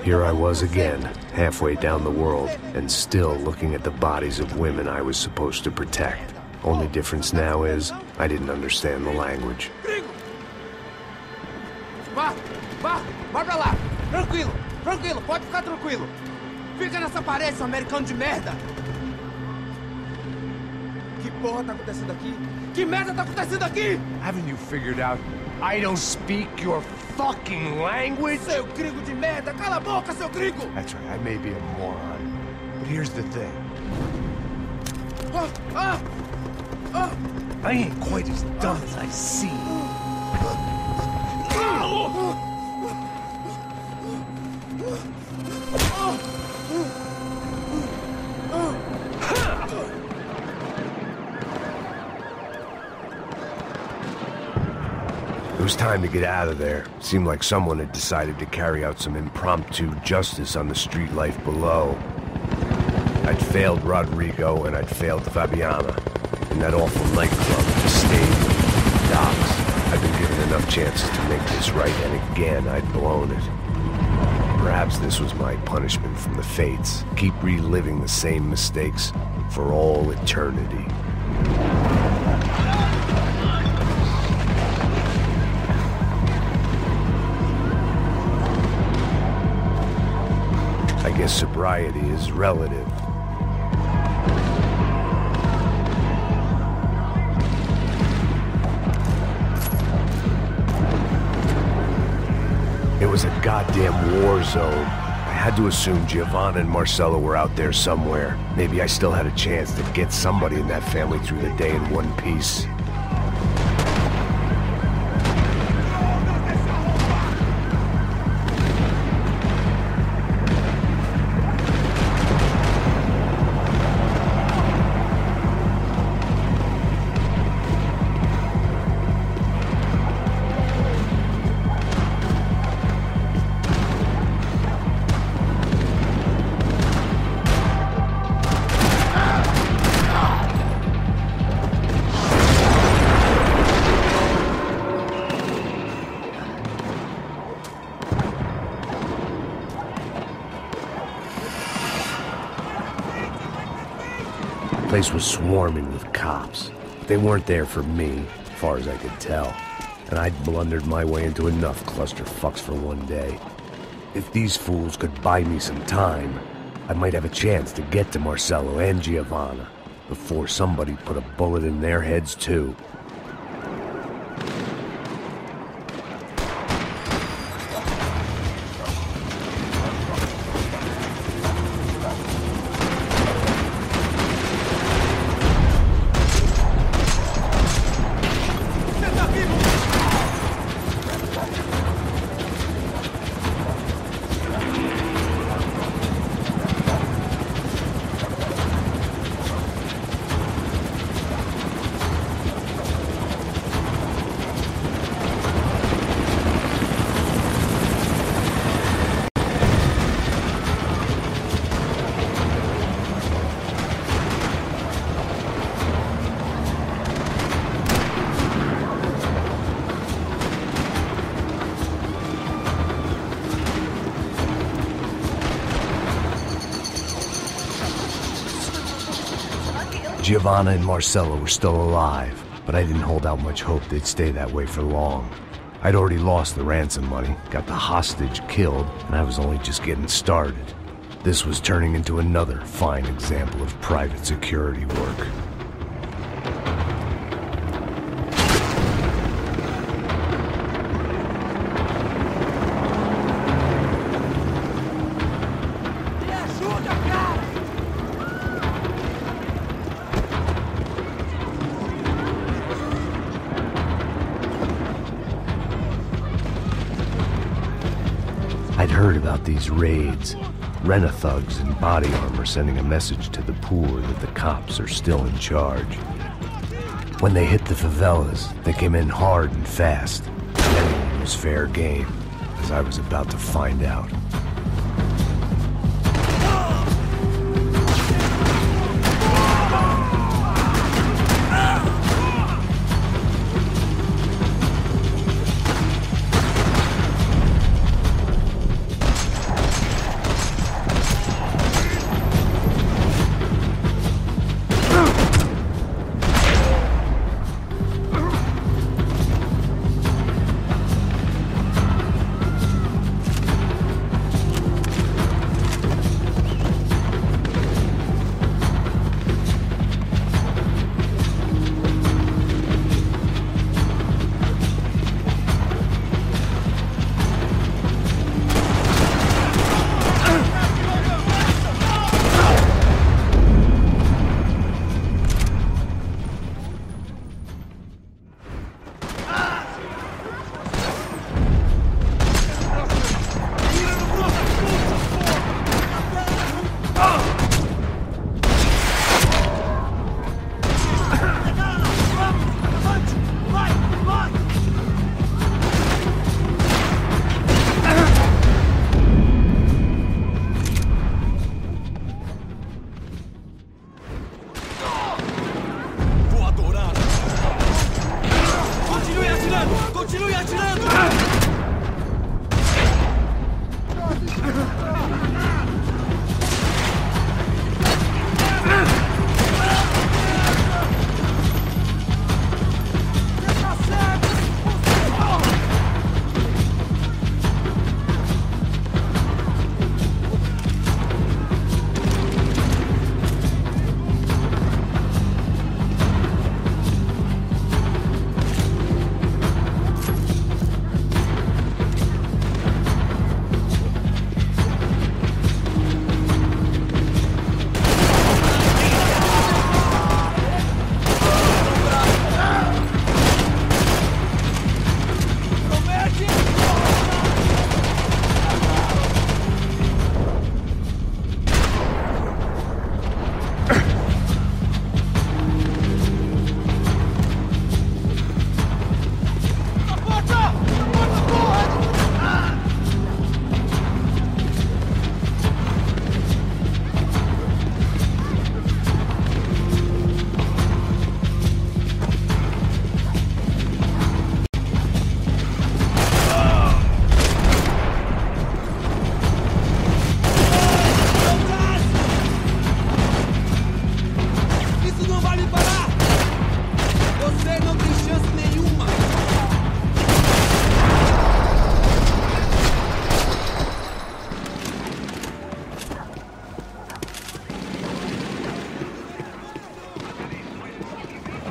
Here I was again, halfway down the world, and still looking at the bodies of women I was supposed to protect. Only difference now is, I didn't understand the language. Vai pra lá! Tranquilo, pode ficar tranquilo! Fica nessa parede, seu americano de merda! Que porra tá acontecendo aqui? Que merda tá acontecendo aqui? Haven't you figured out I don't speak your fucking language? Seu gringo de merda! Cala a boca, seu gringo! That's right, I may be a moron, but here's the thing. I ain't quite as dumb as I seem. It was time to get out of there. Seemed like someone had decided to carry out some impromptu justice on the street life below. I'd failed Rodrigo and I'd failed Fabiana. In that awful nightclub, the stadium, the docks. I'd been given enough chances to make this right, and again I'd blown it. Perhaps this was my punishment from the fates. Keep reliving the same mistakes for all eternity. I guess sobriety is relative. It was a goddamn war zone. I had to assume Giovanna and Marcello were out there somewhere. Maybe I still had a chance to get somebody in that family through the day in one piece. The place was swarming with cops. They weren't there for me, as far as I could tell. And I'd blundered my way into enough clusterfucks for one day. If these fools could buy me some time, I might have a chance to get to Marcello and Giovanna before somebody put a bullet in their heads too. Giovanna and Marcello were still alive, but I didn't hold out much hope they'd stay that way for long. I'd already lost the ransom money, got the hostage killed, and I was only just getting started. This was turning into another fine example of private security work. I'd heard about these raids, rent-a-thugs in body armor sending a message to the poor that the cops are still in charge. When they hit the favelas, they came in hard and fast. Anyone was fair game, as I was about to find out.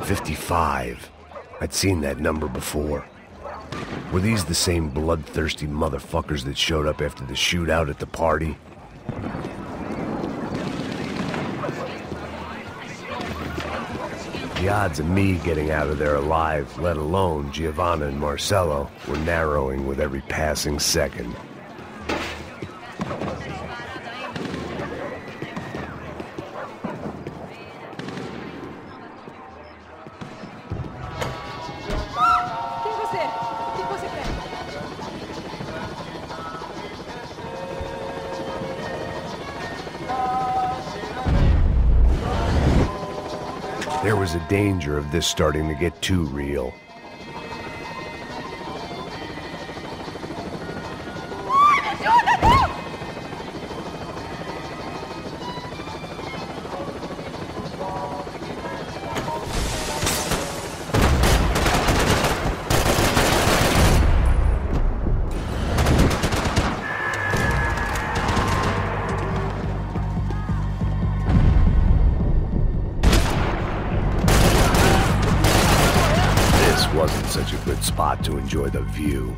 55. I'd seen that number before. Were these the same bloodthirsty motherfuckers that showed up after the shootout at the party? The odds of me getting out of there alive, let alone Giovanna and Marcello, were narrowing with every passing second. There was a danger of this starting to get too real. Wasn't such a good spot to enjoy the view.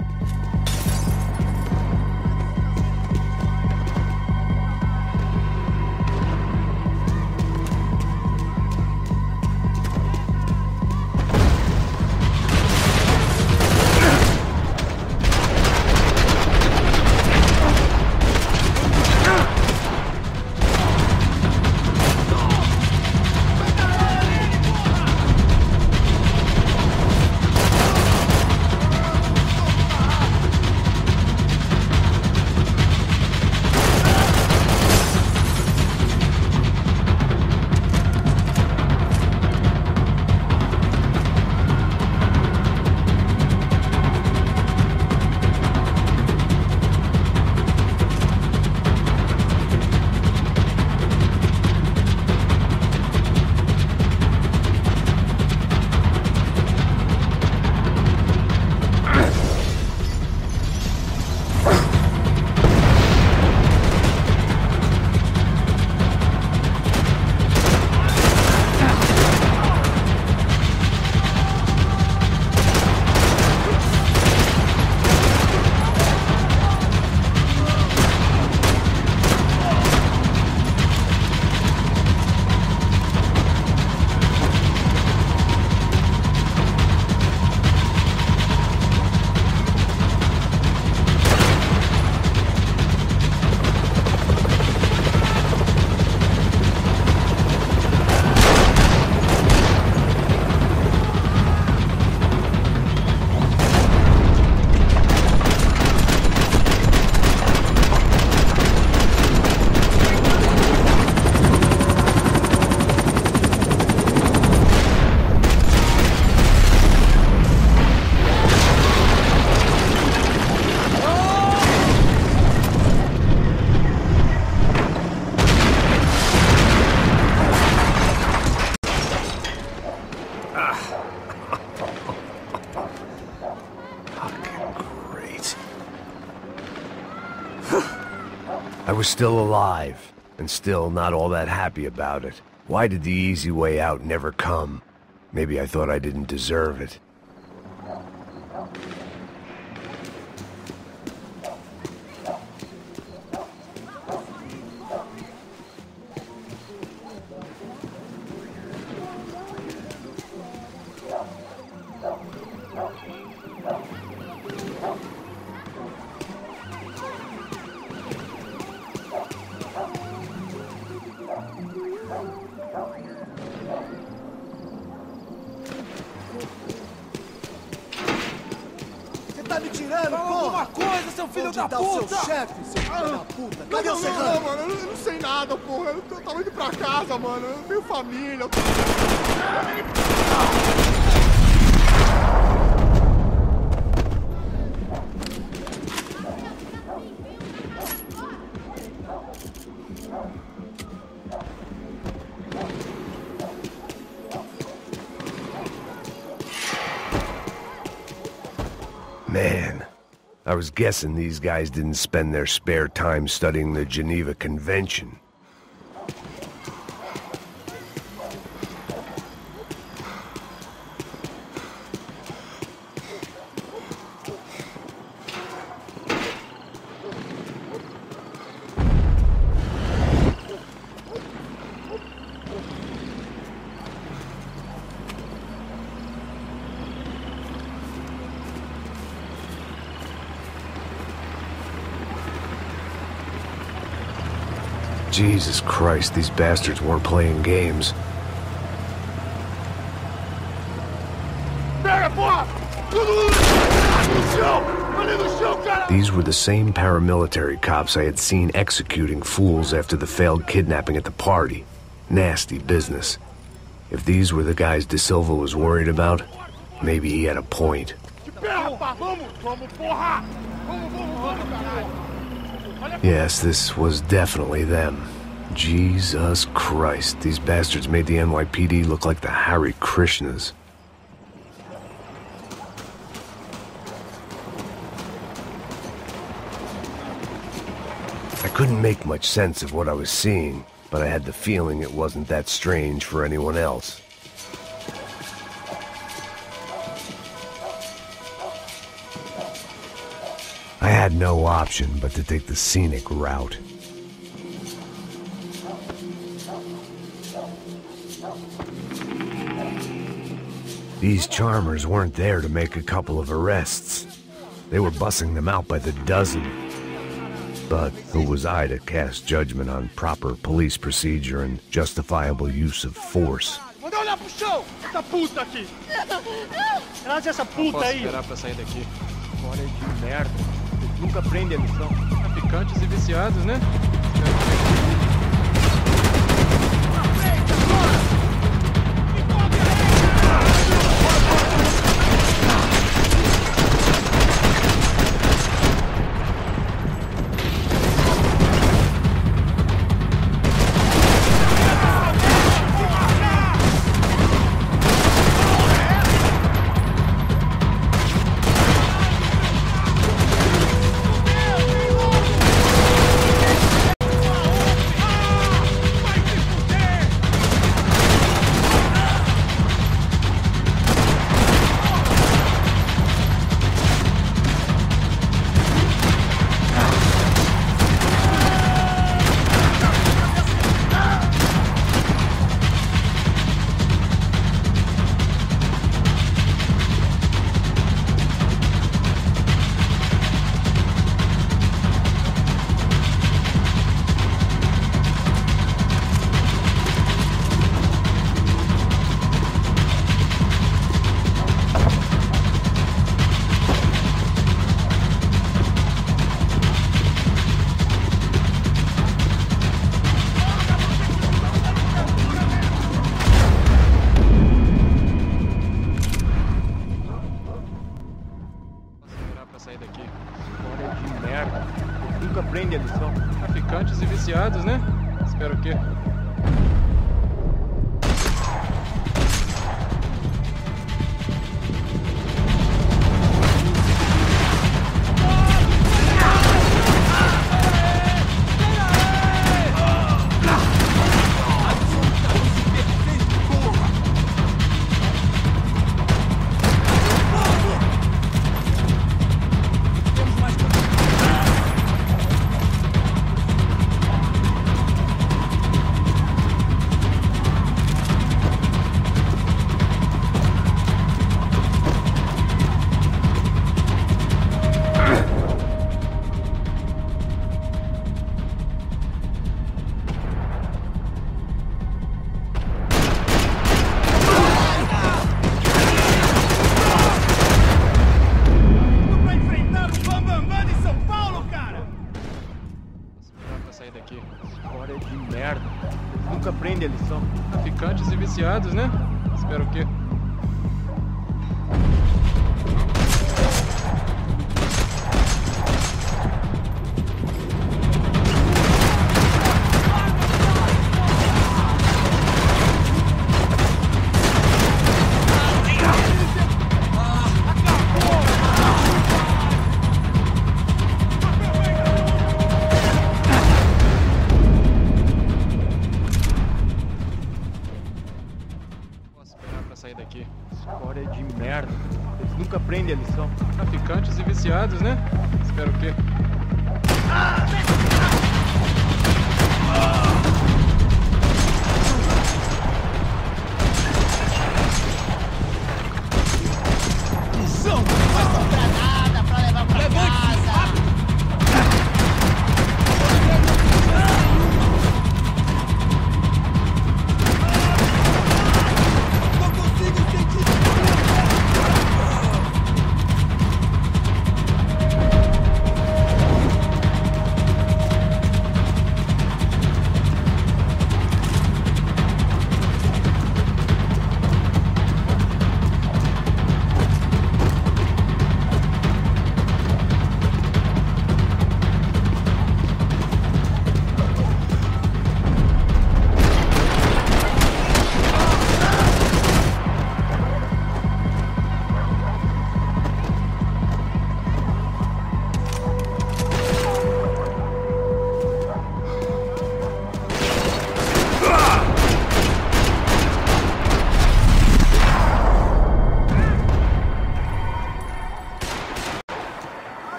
I was still alive, and still not all that happy about it. Why did the easy way out never come? Maybe I thought I didn't deserve it. Tá me tirando, porra! Alguma coisa, seu filho da puta! O seu chefe, seu filho da puta! Cadê o Serrano? Não, mano, eu não sei nada, porra. Eu tava indo pra casa, mano. Eu tenho família. Man, I was guessing these guys didn't spend their spare time studying the Geneva Convention. Jesus Christ, these bastards weren't playing games. Pega, porra! No chão! Ali no chão, cara! These were the same paramilitary cops I had seen executing fools after the failed kidnapping at the party. Nasty business. If these were the guys De Silva was worried about, maybe he had a point. Yes, this was definitely them. Jesus Christ, these bastards made the NYPD look like the Hare Krishnas. I couldn't make much sense of what I was seeing, but I had the feeling it wasn't that strange for anyone else. I had no option but to take the scenic route. These charmers weren't there to make a couple of arrests. They were bussing them out by the dozen. But who was I to cast judgment on proper police procedure and justifiable use of force? Manda olhar pro chão! Essa puta aqui! Traz essa puta aí! Esperar pra sair daqui. Olha de merda! Eles nunca aprendem a lição. Traficantes e viciados, né? Sair daqui. Olha de merda! Eles nunca aprendem a lição. Traficantes e viciados, né? Espero o quê? Sair daqui. Olha de merda! Eles nunca aprendem a lição. Traficantes e viciados, né? Espero o quê? Sair daqui. História de merda. Eles nunca aprendem a lição. Traficantes e viciados, né? Espero o quê? Não vai sobrar nada pra levar pra casa.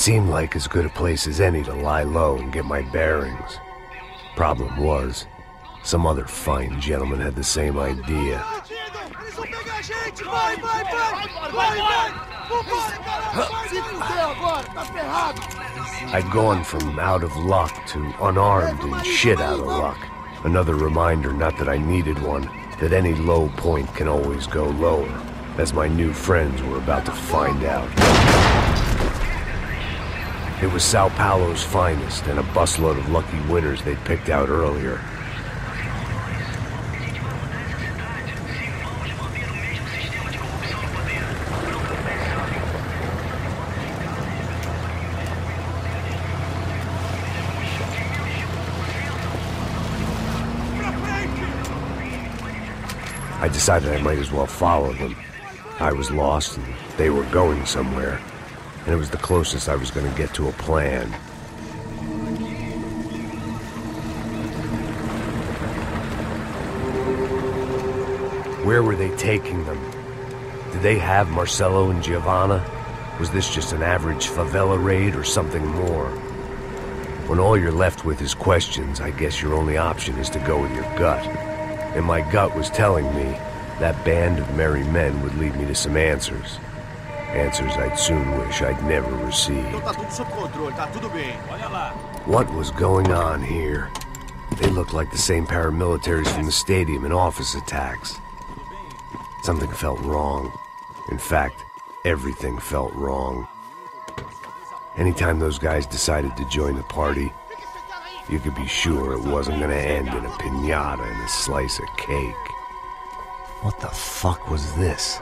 seemed like as good a place as any to lie low and get my bearings. Problem was, some other fine gentleman had the same idea. Eles vão pegar a gente! Vai, vai, vai! Vai, vai! Vambora, caralho! Se fuder agora, tá ferrado! I'd gone from out of luck to unarmed and shit out of luck. Another reminder, not that I needed one, that any low point can always go lower, as my new friends were about to find out. It was Sao Paulo's finest and a busload of lucky winners they'd picked out earlier. I decided I might as well follow them. I was lost and they were going somewhere, and it was the closest I was going to get to a plan. Where were they taking them? Did they have Marcelo and Giovanna? Was this just an average favela raid or something more? When all you're left with is questions, I guess your only option is to go with your gut. And my gut was telling me that band of merry men would lead me to some answers. Answers I'd soon wish I'd never received. Tá tudo sob controle, tá tudo bem. Olha lá. What was going on here? They looked like the same paramilitaries from the stadium in office attacks. Something felt wrong. In fact, everything felt wrong. Anytime those guys decided to join the party, you could be sure it wasn't gonna end in a piñata and a slice of cake. What the fuck was this?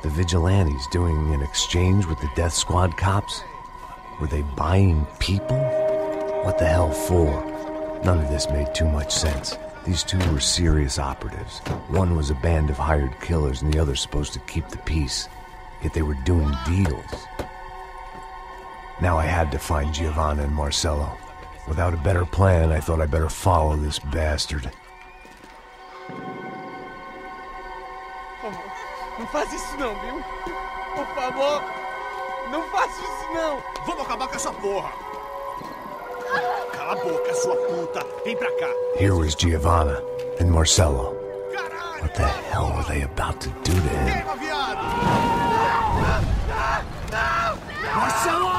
The vigilantes doing an exchange with the death squad cops? Were they buying people? What the hell for? None of this made too much sense. These two were serious operatives. One was a band of hired killers and the other supposed to keep the peace. Yet they were doing deals. Now I had to find Giovanna and Marcelo. Without a better plan, I thought I'd better follow this bastard. Não faz isso não, viu? Por favor, não faça isso não! Vamos acabar com essa porra! Cala a boca, sua puta! Vem pra cá! Here was Giovanna and Marcelo. What the hell were they about to do to him? Queima, viado! Marcelo!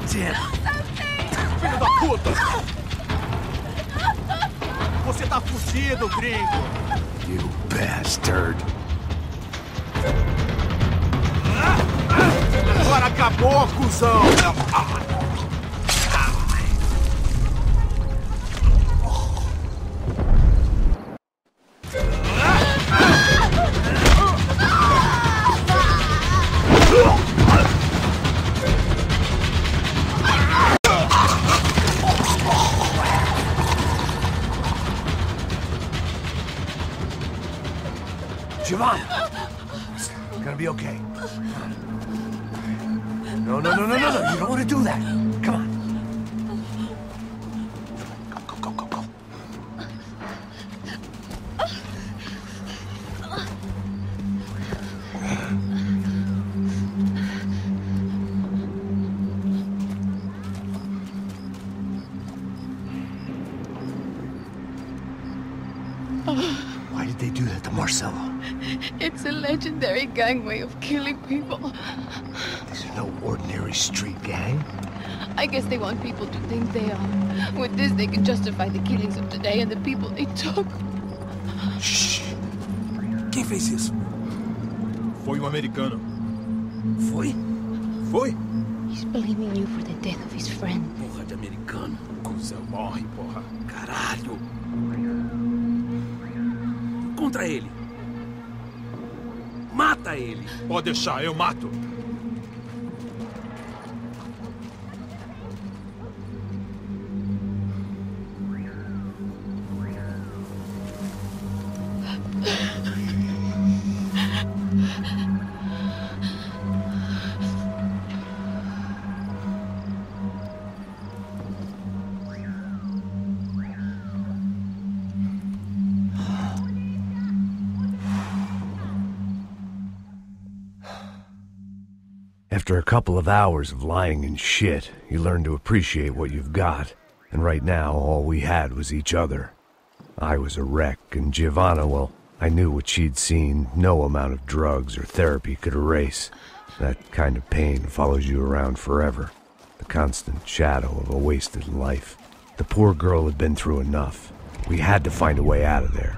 Filho da puta! Você tá fudido, gringo! You bastard! Agora acabou, cuzão! Giovanna! It's gonna be okay. No, no, no, no, no, no. You don't want to do that. Come on. Go, go, go, go, go. Why did they do that to Marcelo? It's a legendary gang way of killing people. These are no ordinary street gang. I guess they want people to think they are. With this, they can justify the killings of today and the people they took. Shh! Quem fez isso? Foi americano. Foi? Foi? He's blaming you for the death of his friend. Porra de americano. Cusão, morre, porra. Caralho! Contra ele. Mata ele. Pode deixar, eu mato. After a couple of hours of lying in shit, you learn to appreciate what you've got. And right now, all we had was each other. I was a wreck, and Giovanna, well, I knew what she'd seen no amount of drugs or therapy could erase. That kind of pain follows you around forever. The constant shadow of a wasted life. The poor girl had been through enough. We had to find a way out of there.